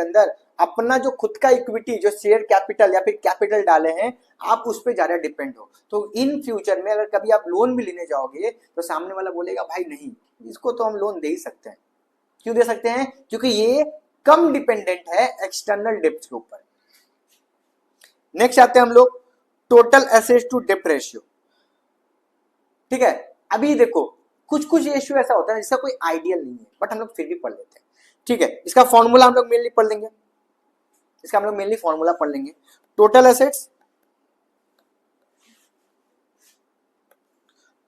A: अंदर अपना जो खुद का इक्विटी, जो शेयर कैपिटल या फिर कैपिटल डाले हैं, आप उस पर ज्यादा डिपेंड हो। तो इन फ्यूचर में अगर कभी आप लोन भी लेने जाओगे तो सामने वाला बोलेगा भाई नहीं, इसको तो हम लोन दे ही सकते हैं। क्यों दे सकते हैं? क्योंकि ये कम डिपेंडेंट है एक्सटर्नल डेब्ट के ऊपर। नेक्स्ट आते हैं हम लोग टोटल एसेट्स टू डेब्ट रेशियो, ठीक है। अभी देखो कुछ रेशियो ऐसा होता है जिसका कोई आइडियल नहीं है, बट हम लोग फिर भी पढ़ लेते हैं, ठीक है। इसका फॉर्मूला हम लोग मेनली पढ़ लेंगे, फॉर्मूला पढ़ लेंगे। टोटल एसेट्स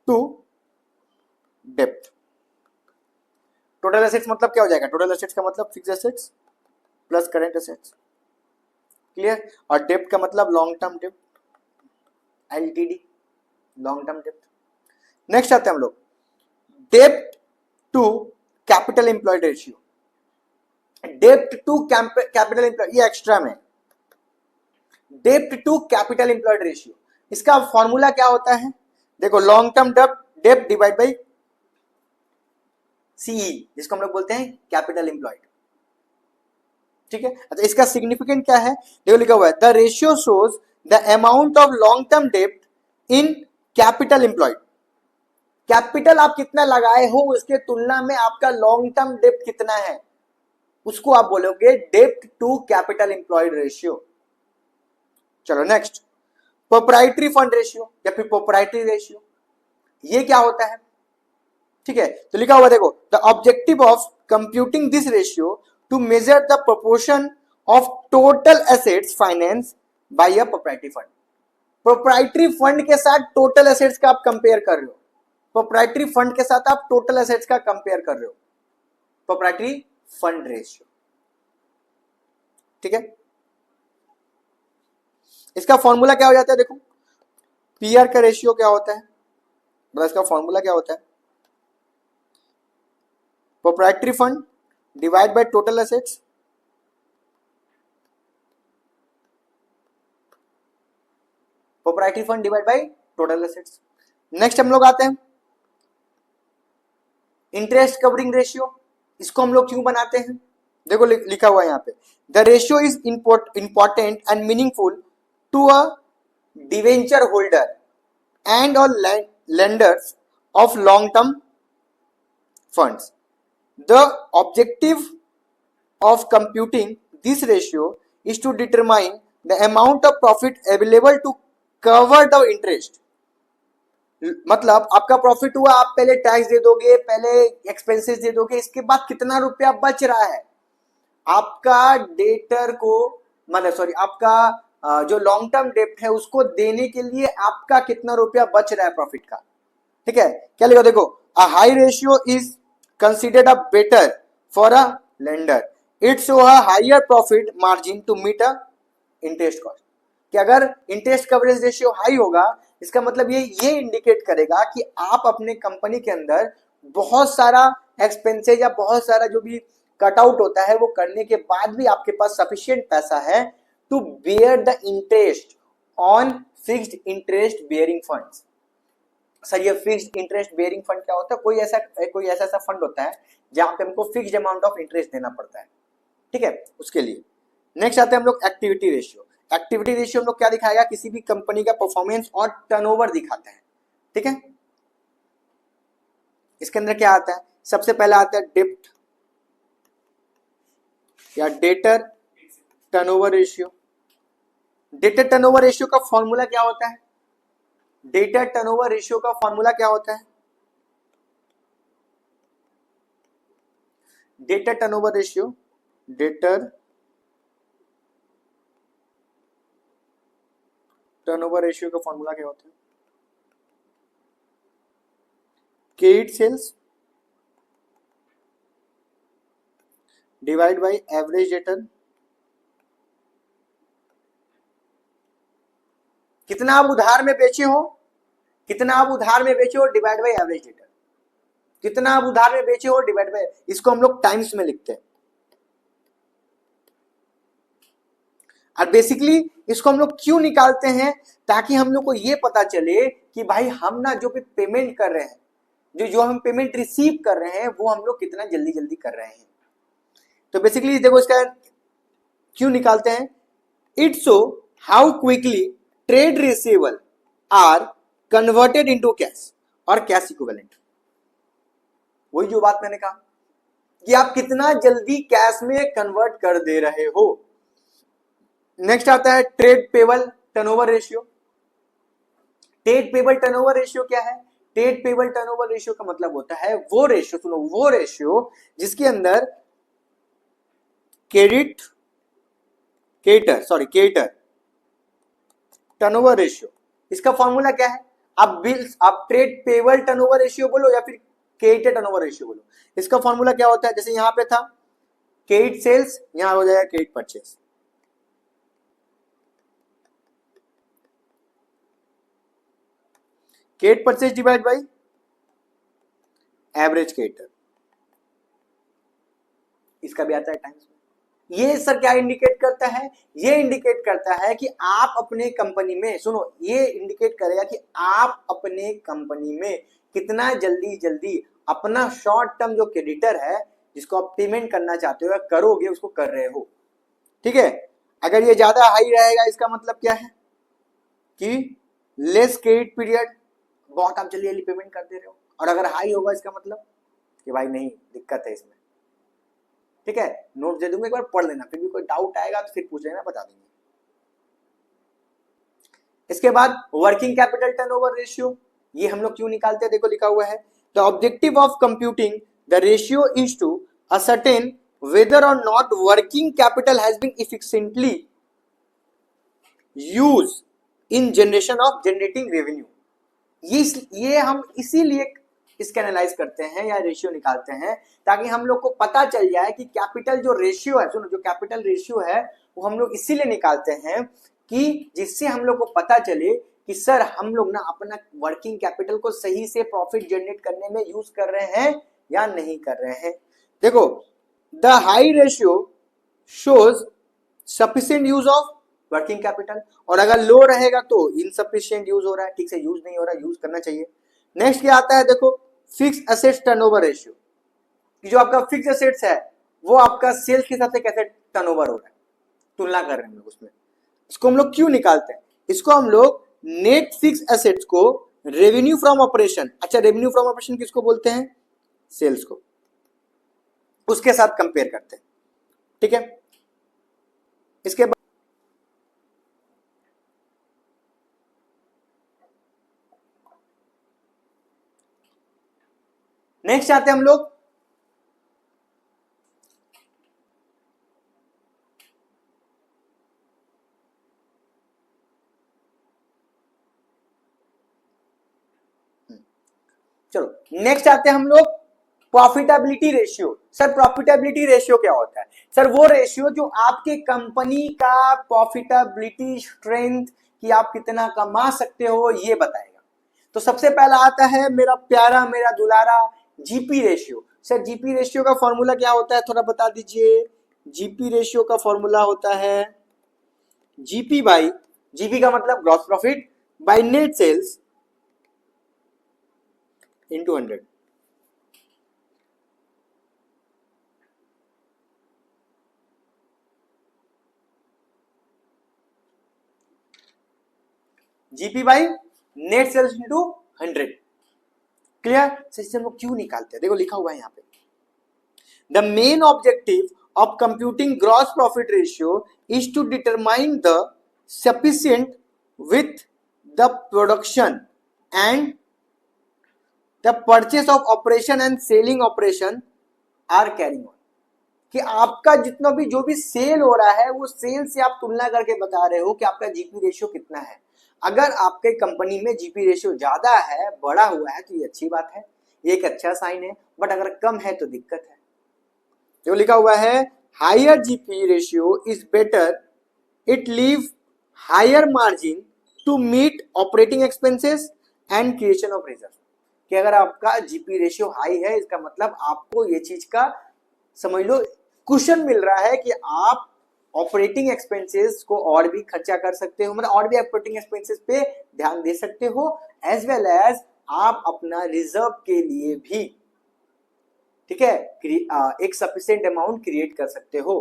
A: टू डेब्ट। टोटल एसेट्स मतलब क्या हो जाएगा? टोटल एसेट्स का मतलब fixed assets plus current assets, clear. और डेब्ट का मतलब लॉन्ग टर्म डेब्ट, LTD, लॉन्ग टर्म डेब्ट। नेक्स्ट आते हैं हम लोग डेब्ट टू कैपिटल एम्प्लॉयड रेशियो। डेब्ट टू कैपिटल एम्प्लॉयड, ये एक्स्ट्रा में, डेब्ट टू कैपिटल एम्प्लॉयड रेशियो, इसका फॉर्मूला क्या होता है? देखो लॉन्ग टर्म डेब्ट डिवाइड बाई CE, जिसको हम लोग बोलते हैं कैपिटल एम्प्लॉयड, ठीक है। अच्छा इसका सिग्निफिकेंट क्या है? देखो लिखा हुआ है the ratio shows the amount of long term डेब्ट इन कैपिटल एम्प्लॉयड। कैपिटल आप कितना लगाए हो उसके तुलना में आपका लॉन्ग टर्म डेब्ट कितना है, उसको आप बोलोगे डेब्ट टू कैपिटल एम्प्लॉयड रेशियो। चलो नेक्स्ट, प्रोप्राइटरी फंड रेशियो या फिर प्रोप्राइटरी रेशियो। ये क्या होता है, ठीक है। तो लिखा हुआ देखो, the objective of computing this ratio to measure the proportion of total assets finance by a proprietary fund. Proprietary fund के साथ टोटल एसेट्स का आप कंपेयर कर रहे हो, प्रोप्राइटरी फंड के साथ आप टोटल एसेट्स का कंपेयर कर रहे हो, प्रोप्राइटरी फंड रेशियो, ठीक है। इसका फॉर्मूला क्या हो जाता है, देखो पीआर का रेशियो क्या होता है, मतलब इसका फॉर्मूला क्या होता है, proprietary fund divide by total assets proprietary fund divide by total assets. Next हम लोग आते हैं इंटरेस्ट कवरिंग रेशियो। इसको हम लोग क्यों बनाते हैं, देखो लिखा हुआ है यहाँ पे, the ratio is important and meaningful to a debenture holder and और lenders of long term funds. The objective of computing this ratio is to determine the amount of profit available to cover the interest। मतलब आपका profit हुआ, आप पहले tax दे दोगे, पहले expenses दे दोगे, इसके बाद कितना रुपया बच रहा है आपका डेटर को, मतलब सॉरी आपका जो लॉन्ग टर्म डेप्ट है उसको देने के लिए आपका कितना रुपया बच रहा है प्रॉफिट का, ठीक है। क्या लिखा देखो, a high ratio is considered a better for a lender, it show a higher profit margin to meet a interest cost. कि अगर इंटरेस्ट कवरेज रेशियो हाई होगा, इसका मतलब ये इंडिकेट करेगा कि आप अपने कंपनी के अंदर बहुत सारा एक्सपेंसेज या बहुत सारा जो भी कट आउट होता है वो करने के बाद भी आपके पास सफिशिएंट पैसा है to bear the interest on fixed interest bearing funds. Sir ये फिक्स्ड इंटरेस्ट बेयरिंग फंड क्या होता है, कोई ऐसा फंड होता है जहां पे हमको फिक्स्ड अमाउंट ऑफ इंटरेस्ट देना पड़ता है, ठीक है, उसके लिए। नेक्स्ट आते हैं हम लोग एक्टिविटी रेशियो। एक्टिविटी रेशियो हम लोग क्या दिखाएगा, किसी भी कंपनी का परफॉर्मेंस और टर्नओवर दिखाते हैं, ठीक है। इसके अंदर क्या आता है, सबसे पहला आता है डेब्ट या debtor turnover ratio. Debtor turnover ratio का फॉर्मूला क्या होता है, डेटर टर्नओवर रेशियो का फॉर्मूला क्या होता है, debtor turnover ratio, debtor turnover ratio का फॉर्मूला क्या होता है, credit sales divide by average debtor. कितना आप उधार में बेचे हो, कितना आप उधार में बेचे हो डिवाइड बाय एवरेज डेटर, कितना आप उधार में बेचे हो डिवाइड बाय, इसको हम लोग टाइम्स में लिखते हैं। और बेसिकली इसको हम लोग क्यों निकालते हैं, ताकि हम लोग को ये पता चले कि भाई हम ना जो भी पेमेंट कर रहे हैं, जो हम पेमेंट रिसीव कर रहे हैं वो हम लोग कितना जल्दी जल्दी कर रहे हैं। तो बेसिकली देखो इसका क्यों निकालते हैं, it show how quickly trade receivable are converted into cash और कैश इक्विवेलेंट। वही जो बात मैंने कहा कि आप कितना जल्दी कैश में कन्वर्ट कर दे रहे हो। नेक्स्ट आता है trade payable turnover ratio. Trade payable turnover ratio क्या है, ट्रेड पेबल टर्नओवर रेशियो का मतलब होता है वो रेशियो, सुनो वो रेशियो जिसके अंदर क्रेडिटर टर्नओवर रेशियो। इसका फॉर्मूला क्या है, आप ट्रेड पेबल टर्नओवर रेशियो बोलो या फिर क्रेडिटर टर्नओवर रेशियो बोलो, इसका फॉर्मूला क्या होता है, जैसे यहां पे था क्रेडिट सेल्स, यहां हो जाएगा credit purchase. Credit purchase divide by average creditor, इसका भी आता है टाइम्स में। ये सर क्या इंडिकेट करता है, ये इंडिकेट करता है कि आप अपने कंपनी में, सुनो ये इंडिकेट करेगा कि आप अपने कंपनी में कितना जल्दी जल्दी अपना शॉर्ट टर्म जो क्रेडिटर है जिसको आप पेमेंट करना चाहते हो या करोगे उसको कर रहे हो, ठीक है। अगर ये ज्यादा हाई रहेगा इसका मतलब क्या है कि लेस क्रेडिट पीरियड, बहुत आप जल्दी जल्दी पेमेंट कर दे रहे हो, और अगर हाई होगा इसका मतलब कि भाई नहीं दिक्कत है इसमें, ठीक है। नोट दे दूंगा, एक बार पढ़ लेना, फिर भी कोई डाउट आएगा तो फिर पूछ लेना, बता देंगे। इसके बाद वर्किंग कैपिटल टर्नओवर रेशियो, ये हम लोग क्यों निकालते हैं, देखो लिखा हुआ है the objective of computing the ratio is to ascertain whether or not working capital has been efficiently used in generating revenue। ये हम इसीलिए इसके एनालाइज करते हैं या रेशियो निकालते हैं ताकि हम लोग को पता चल जाए कि कैपिटल जो रेशियो है, सुनो, जो कैपिटल रेशियो है वो हम लोग इसीलिए निकालते हैं कि जिससे हम लोग को पता चले कि सर हम लोग ना अपना वर्किंग कैपिटल को सही से प्रॉफिट जनरेट करने में यूज कर रहे हैं या नहीं कर रहे हैं। देखो the high ratio shows sufficient use of working capital, और अगर लो रहेगा तो इनसफिशिएंट यूज हो रहा है, ठीक से यूज नहीं हो रहा है, यूज करना चाहिए। नेक्स्ट क्या आता है, देखो फिक्स एसेट्स टर्नओवर रेशियो, कि जो आपका फिक्स एसेट्स है वो आपका सेल्स के हिसाब से कैसे टर्नओवर हो रहा है, तुलना कर रहे हैं हम लोग उसमें। इसको हम लोग क्यों निकालते हैं, इसको हम लोग नेट फिक्स एसेट्स को रेवेन्यू फ्रॉम ऑपरेशन, अच्छा रेवेन्यू फ्रॉम ऑपरेशन किसको बोलते हैं, सेल्स को, उसके साथ कंपेयर करते हैं, ठीक है। इसके बाद नेक्स्ट आते हैं हम लोग चलो नेक्स्ट आते हैं हम लोग profitability ratio. Sir profitability ratio क्या होता है, सर वो रेशियो जो आपके कंपनी का प्रॉफिटेबिलिटी स्ट्रेंथ कि आप कितना कमा सकते हो ये बताएगा। तो सबसे पहला आता है मेरा प्यारा मेरा दुलारा GP ratio. Sir GP ratio का फॉर्मूला क्या होता है, थोड़ा बता दीजिए। जीपी रेशियो का फॉर्मूला होता है जीपी बाई, जीपी का मतलब gross profit by net sales into 100। GP by net sales into 100। Clear. System को क्यों निकालते हैं, देखो लिखा हुआ है यहाँ पे the main objective of computing gross profit ratio is to determine the sufficient with the production and the purchase of operation and selling operation are carrying on, कि आपका जितना भी जो भी सेल हो रहा है वो सेल से आप तुलना करके बता रहे हो कि आपका जीपी रेशियो कितना है। अगर आपके कंपनी में जीपी रेशियो ज्यादा है, बड़ा हुआ है, तो ये अच्छी बात है, ये एक अच्छा साइन है, बट अगर कम है तो दिक्कत है। जो लिखा हुआ है higher GP ratio is better, it leave higher margin to meet operating expenses and creation of reserve, कि अगर आपका जीपी रेशियो हाई है इसका मतलब आपको ये चीज का समझ लो कुशन मिल रहा है कि आप ऑपरेटिंग एक्सपेंसेस को और भी खर्चा कर सकते हो, मतलब और भी ऑपरेटिंग एक्सपेंसेस पे ध्यान दे सकते हो, एज वेल एज आप अपना रिजर्व के लिए भी, ठीक है, एक सफिशिएंट अमाउंट क्रिएट कर सकते हो।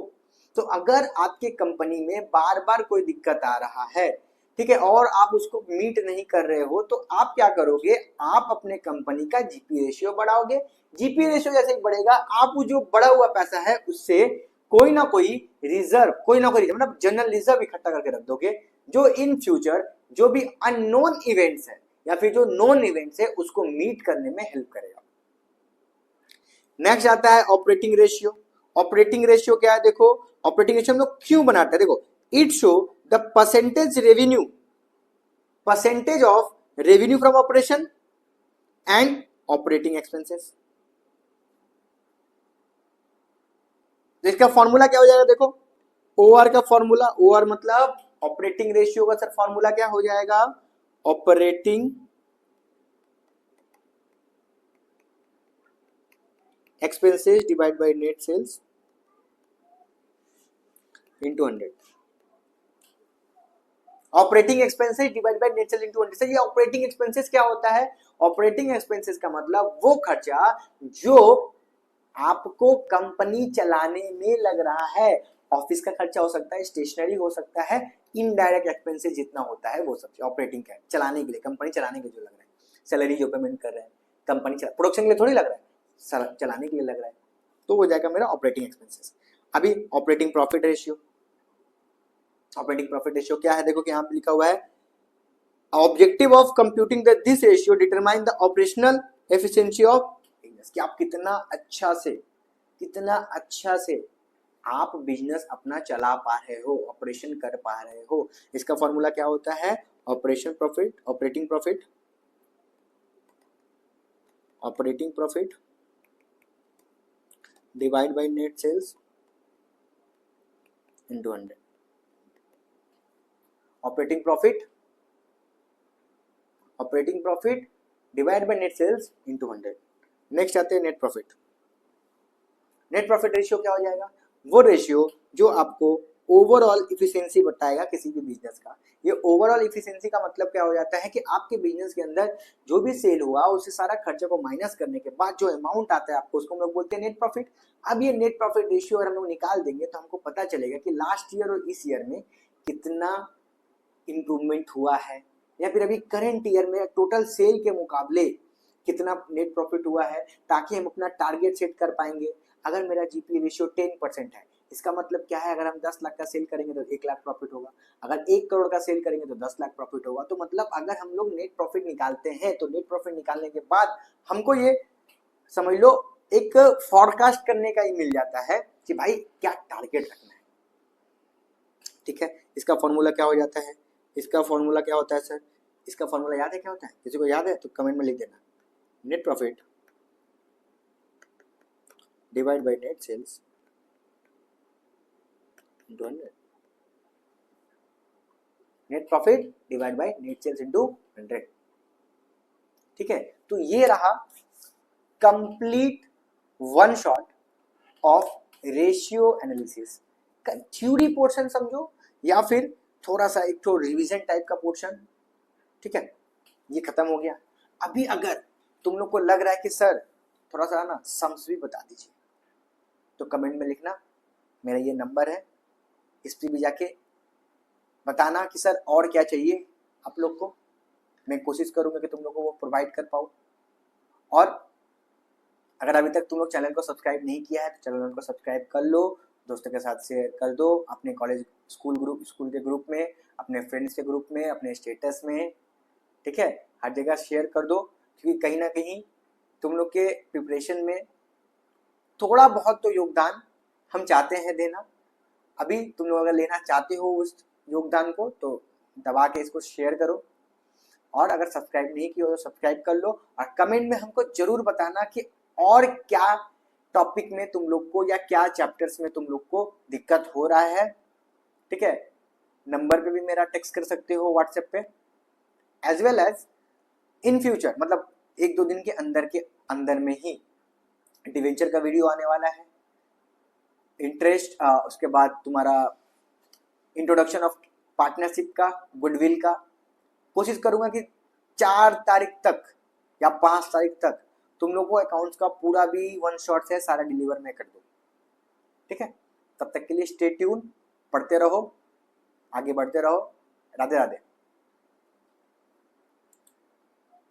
A: तो अगर आपके कंपनी में बार बार कोई दिक्कत आ रहा है, ठीक है, और आप उसको मीट नहीं कर रहे हो, तो आप क्या करोगे, आप अपने कंपनी का जीपी रेशियो बढ़ाओगे। जीपी रेशियो जैसे ही बढ़ेगा आप जो बढ़ा हुआ पैसा है उससे कोई ना कोई रिजर्व मतलब जनरल रिजर्व इकट्ठा करके रख दोगे, जो इन फ्यूचर जो भी अननोन इवेंट्स है या फिर जो नॉन इवेंट्स है उसको मीट करने में हेल्प करेगा। नेक्स्ट आता है ऑपरेटिंग रेशियो। ऑपरेटिंग रेशियो क्या है, देखो ऑपरेटिंग रेशियो हम लोग क्यों बनाते हैं, देखो it show the percentage of revenue from operation and operating expenses. इसका फॉर्मूला क्या हो जाएगा, देखो ओआर का फॉर्मूला, ओआर मतलब ऑपरेटिंग रेशियो का सर फॉर्मूला क्या हो जाएगा, operating expenses divide by net sales into 100। Operating expenses divide by net sales into 100। Sir ये ऑपरेटिंग एक्सपेंसेस क्या होता है, ऑपरेटिंग एक्सपेंसेस का मतलब वो खर्चा जो आपको कंपनी चलाने में लग रहा है। ऑफिस का खर्चा हो सकता है, स्टेशनरी हो सकता है, इनडायरेक्ट एक्सपेंसेस जितना होता है वो सब ऑपरेटिंग का चलाने के लिए, कंपनी चलाने के लिए जो लग रहा है, सैलरी जो पेमेंट कर रहे हैं कंपनी प्रोडक्शन के लिए थोड़ी लग रहा है, चलाने के लिए लग रहा है, तो हो जाएगा मेरा ऑपरेटिंग एक्सपेंसेस। अभी operating profit ratio, operating profit ratio क्या है, देखो कि यहाँ पे लिखा हुआ है objective of computing this ratio determine the operational efficiency of business, कि आप कितना अच्छा से आप बिजनेस अपना चला पा रहे हो, ऑपरेशन कर पा रहे हो। इसका फॉर्मूला क्या होता है? Operating profit divide by net sales into 100। Operating profit divide by net sales into 100। Next आते हैं नेट प्रॉफिट रेशियो। क्या हो जाएगा? वो रेशियो जो आपको ओवरऑल इफिशिएंसी बताएगा किसी भी बिजनेस का। ये ओवरऑल इफिशिएंसी का मतलब क्या हो जाता है कि आपके बिजनेस के अंदर जो भी सेल हुआ उससे सारा खर्चे को माइनस करने के बाद जो अमाउंट आता है आपको, उसको हम लोग बोलते हैं नेट प्रॉफिट। अब ये नेट प्रॉफिट रेशियो अगर हम लोग निकाल देंगे तो हमको पता चलेगा कि लास्ट ईयर और इस ईयर में कितना इंप्रूवमेंट हुआ है, या फिर अभी करंट ईयर में टोटल सेल के मुकाबले कितना नेट प्रॉफिट हुआ है, ताकि हम अपना टारगेट सेट कर पाएंगे। अगर मेरा जीपी रेशियो 10% है, इसका मतलब क्या है? अगर हम 10 लाख का सेल करेंगे तो 1 लाख प्रॉफिट होगा, अगर 1 करोड़ का सेल करेंगे तो 10 लाख प्रॉफिट होगा। तो मतलब अगर हम लोग नेट प्रॉफिट निकालते हैं तो नेट प्रॉफिट निकालने के बाद हमको ये समझ लो एक फॉरकास्ट करने का ही मिल जाता है कि भाई क्या टारगेट रखना है। ठीक है, इसका फॉर्मूला क्या हो जाता है? इसका फॉर्मूला क्या होता है सर? इसका फॉर्मूला याद है क्या होता है? किसी को याद है तो कमेंट में लिख देना। Net profit divide by net sales into 100। Net profit divide by net sales into 100। ठीक है, तो ये रहा complete one shot of ratio analysis का थ्योरी पोर्शन समझो, या फिर थोड़ा सा एक तो रिवीजन टाइप का पोर्शन। ठीक है, ये खत्म हो गया। अभी अगर तुम लोग को लग रहा है कि सर थोड़ा सा ना सम्स भी बता दीजिए, तो कमेंट में लिखना, मेरा ये नंबर है, इस पर भी जाके बताना कि सर और क्या चाहिए आप लोग को। मैं कोशिश करूंगा कि तुम लोग को वो प्रोवाइड कर पाऊँ। और अगर अभी तक तुम लोग चैनल को सब्सक्राइब नहीं किया है तो चैनल को सब्सक्राइब कर लो, दोस्तों के साथ शेयर कर दो, अपने कॉलेज स्कूल के ग्रुप में, अपने फ्रेंड्स के ग्रुप में, अपने स्टेटस में। ठीक है, हर जगह शेयर कर दो, क्योंकि कहीं ना कहीं तुम लोग के प्रिपरेशन में थोड़ा बहुत तो योगदान हम चाहते हैं देना। अभी तुम लोग अगर लेना चाहते हो उस योगदान को तो दबा के इसको शेयर करो, और अगर सब्सक्राइब नहीं किया तो सब्सक्राइब कर लो। और कमेंट में हमको जरूर बताना कि और क्या टॉपिक में तुम लोग को या क्या चैप्टर्स में तुम लोग को दिक्कत हो रहा है। ठीक है, नंबर पे भी मेरा टेक्स्ट कर सकते हो व्हाट्सएप पे, as well as in future, मतलब 1-2 दिन के अंदर में ही डिवेंचर का वीडियो आने वाला है। इंटरेस्ट, उसके बाद तुम्हारा इंट्रोडक्शन ऑफ पार्टनरशिप का, गुडविल का। कोशिश करूंगा कि 4 तारीख तक या 5 तारीख तक तुम लोग को अकाउंट्स का पूरा भी वन शॉट से सारा डिलीवर मैं कर दूँ। ठीक है, तब तक के लिए स्टे ट्यून, पढ़ते रहो, आगे बढ़ते रहो। राधे राधे।